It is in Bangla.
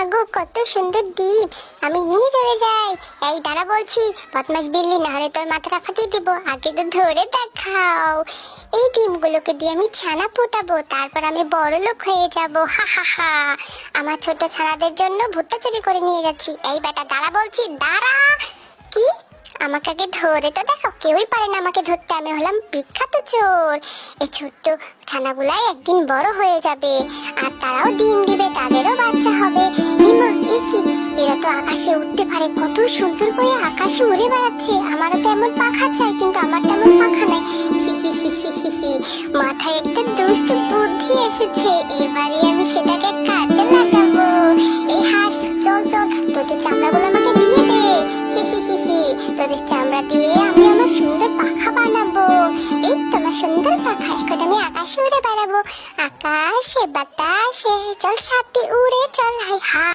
মাগো, কত সুন্দর ডিম! আমি নিয়ে চলে যাই। এই দাঁড়া বলছি, বদমাস বিল্লি, না হলে তোর মাথাটা ফাটিয়ে দিব। আগে তো ধরে দেখাও। এই ডিমগুলোকে দিয়ে আমি ছানা ফোটাবো, তারপর আমি বড় লোক হয়ে যাব। হা হা হা। আমার ছোট ছানাদের জন্য ভুট্টা চুরি করে নিয়ে যাচ্ছি। এই বেটা দাঁড়া বলছি, দাঁড়া। কি? আমাকে আগে ধরে তো দেখো, কেউই পারে না আমাকে ধরতে। আমি হলাম বিখ্যাত চোর। এই ছোট্ট ছানাগুলাই একদিন বড় হয়ে যাবে, আর তারাও ডিম দিবে, তাদেরও বাচ্চা হবে। ইমা, এ কি? এরা তো আকাশে উঠতে পারে, কত সুন্দর করে আকাশে উড়ে বেড়াচ্ছে। আমারও তো এমন পাখা চাই, কিন্তু আমার তেমন পাখা নাই। হি হি হি হি হি হি। মাথায় একটা দুষ্ট বুদ্ধি এসেছে, এবারে আমি সেটাকে কাজে লাগাবো। এই হাঁস, চল চল, তোদের চামড়াগুলো আমাকে দিয়ে দে। হি হি হি হি। তোদের চামড়া দিয়ে আমি আমার সুন্দর পাখা বানাবো। এই তোমার সুন্দর পাখা, এখন আমি আকাশে উড়ে বেড়াবো। আকাশে বাতাসে চল, সাথে উড়ে চল, হাই হা।